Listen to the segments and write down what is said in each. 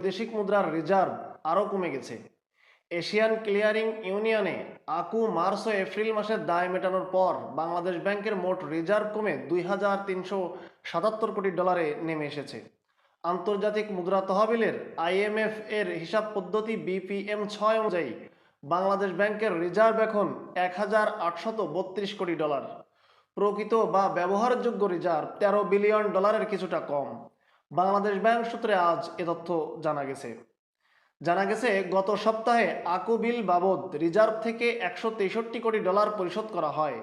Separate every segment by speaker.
Speaker 1: বৈদেশিক মুদ্রার রিজার্ভ আরও কমে গেছে। এশিয়ান ক্লিয়ারিং ইউনিয়নে আকু মার্চ ও এপ্রিল মাসের দায় মেটানোর পর বাংলাদেশ ব্যাংকের মোট রিজার্ভ কমে ২,৩৭৭ কোটি ডলারে নেমে এসেছে। আন্তর্জাতিক মুদ্রা তহবিলের আইএমএফ এর হিসাব পদ্ধতি BPM-6 অনুযায়ী বাংলাদেশ ব্যাংকের রিজার্ভ এখন ১,৮৩২ কোটি ডলার। প্রকৃত বা ব্যবহারযোগ্য রিজার্ভ ১৩ বিলিয়ন ডলারের কিছুটা কম। বাংলাদেশ ব্যাংক সূত্রে আজ এ তথ্য জানা গেছে গত সপ্তাহে আকু বিল বাবদ রিজার্ভ থেকে ১৬৩ কোটি ডলার পরিশোধ করা হয়।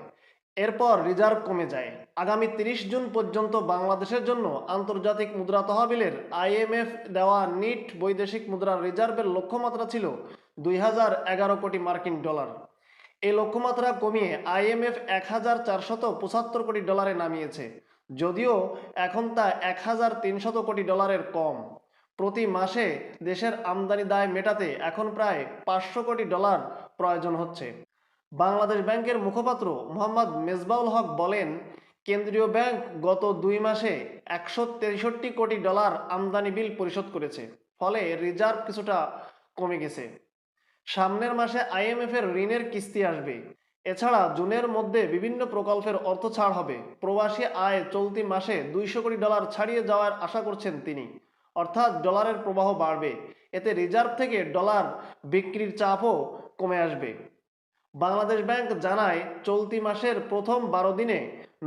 Speaker 1: এরপর রিজার্ভ কমে যায়। আগামী ৩০ জুন পর্যন্ত বাংলাদেশের জন্য আন্তর্জাতিক মুদ্রা তহবিলের আইএমএফ দেওয়া নিট বৈদেশিক মুদ্রার রিজার্ভের লক্ষ্যমাত্রা ছিল ২,০১১ কোটি মার্কিন ডলার। এই লক্ষ্যমাত্রা কমিয়ে আইএমএফ ১,৪৭৫ কোটি ডলারে নামিয়েছে, যদিও এখন তা ১,৩০০ কোটি ডলারের কম। প্রতি মাসে দেশের আমদানি দায় মেটাতে এখন প্রায় ৫০০ কোটি ডলার প্রয়োজন হচ্ছে। বাংলাদেশ ব্যাংকের মুখপাত্র মোহাম্মদ মেজবাউল হক বলেন, কেন্দ্রীয় ব্যাংক গত ২ মাসে ১৬৩ কোটি ডলার আমদানি বিল পরিশোধ করেছে, ফলে রিজার্ভ কিছুটা কমে গেছে। সামনের মাসে আইএমএফ এর ঋণের কিস্তি আসবে। এছাড়া জুনের মধ্যে বিভিন্ন প্রকল্পের অর্থ ছাড় হবে। প্রবাসী আয় চলতি মাসে ২০০ কোটি ডলার ছাড়িয়ে যাওয়ার আশা করছেন তিনি, অর্থাৎ ডলারের প্রবাহ বাড়বে। এতে রিজার্ভ থেকে ডলার বিক্রির চাপও কমে আসবে। বাংলাদেশ ব্যাংক জানায়, চলতি মাসের প্রথম ১২ দিনে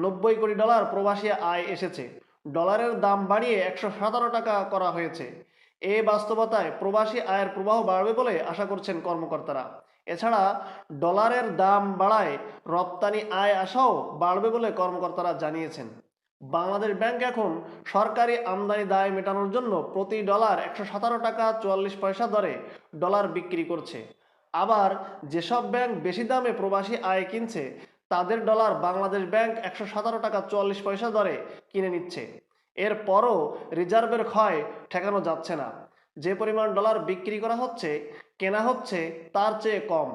Speaker 1: ৯০ কোটি ডলার প্রবাসী আয় এসেছে। ডলারের দাম বাড়িয়ে ১১৭ টাকা করা হয়েছে। এই বাস্তবতায় প্রবাসী আয়ের প্রবাহ বাড়বে বলে আশা করছেন কর্মকর্তারা। এছাড়া ডলারের দাম বাড়ায় রপ্তানি আয় আশাও বাড়বে বলে কর্মকর্তারা জানিয়েছেন। বাংলাদেশ ব্যাংক এখন সরকারি আমদানি দায় মেটানোর জন্য প্রতি ডলার ১১৭ টাকা ৪৪ পয়সা দরে ডলার বিক্রি করছে। আবার যেসব ব্যাংক বেশি দামে প্রবাসী আয় কিনছে, তাদের ডলার বাংলাদেশ ব্যাংক ১১৭ টাকা ৪৪ পয়সা দরে কিনে নিচ্ছে। এরপরও রিজার্ভের ক্ষয় ঠেকানো যাচ্ছে না। যে পরিমাণ ডলার বিক্রি করা হচ্ছে, কেনা হচ্ছে তার চেয়ে কম।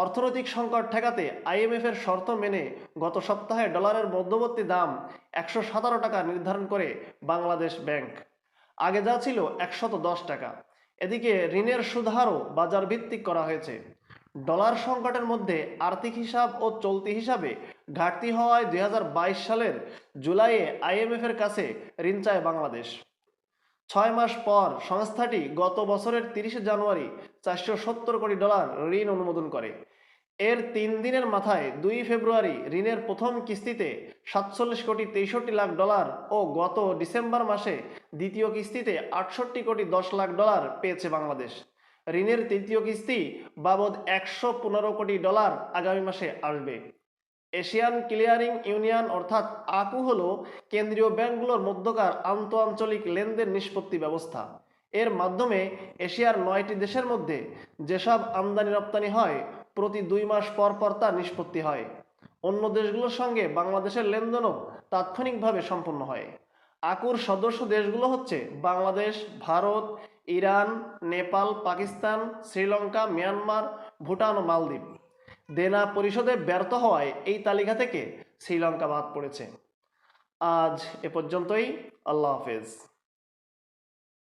Speaker 1: অর্থনৈতিক সংকট ঠেকাতে আইএমএফ এর শর্ত মেনে গত সপ্তাহে ডলারের মধ্যবর্তী দাম ১১৭ টাকা নির্ধারণ করে বাংলাদেশ ব্যাংক। আগে যা ছিল ১১০ টাকা। এদিকে ঋণের সুদহারও বাজার ভিত্তিক করা হয়েছে। ডলার সংকটের মধ্যে আর্থিক হিসাব ও চলতি হিসাবে ঘাটতি হওয়ায় ২০২২ সালের জুলাইয়ে আইএমএফ এর কাছে ঋণ চায় বাংলাদেশ। ৬ মাস পর সংস্থাটি গত বছরের ৩০ জানুয়ারি ৪৭০ কোটি ডলার ঋণ অনুমোদন করে। এর ৩ দিনের মাথায় ২ ফেব্রুয়ারি ঋণের প্রথম কিস্তিতে ৪৭ কোটি ৬৩ লাখ ডলার ও গত ডিসেম্বর মাসে দ্বিতীয় কিস্তিতে ৬৮ কোটি ১০ লাখ ডলার পেয়েছে বাংলাদেশ। ঋণের তৃতীয় কিস্তি বাবদ ১১৫ কোটি ডলার আগামী মাসে আসবে। এশিয়ান ক্লিয়ারিং ইউনিয়ন অর্থাৎ আকু হল কেন্দ্রীয় ব্যাংকগুলোর মধ্যকার আন্তঃআঞ্চলিক লেনদেন নিষ্পত্তি ব্যবস্থা। এর মাধ্যমে এশিয়ার ৯টি দেশের মধ্যে যেসব আমদানি রপ্তানি হয়, প্রতি ২ মাস পর পর তা নিষ্পত্তি হয়। অন্য দেশগুলোর সঙ্গে বাংলাদেশের লেনদেনও তাৎক্ষণিকভাবে সম্পন্ন হয়। আকুর সদস্য দেশগুলো হচ্ছে বাংলাদেশ, ভারত, ইরান, নেপাল, পাকিস্তান, শ্রীলঙ্কা, মিয়ানমার, ভুটান ও মালদ্বীপ। দেনা পরিশোধে ব্যর্থ হওয়ায় এই তালিকা থেকে শ্রীলঙ্কা বাদ পড়েছে। আজ এ পর্যন্তই। আল্লাহ হাফেজ।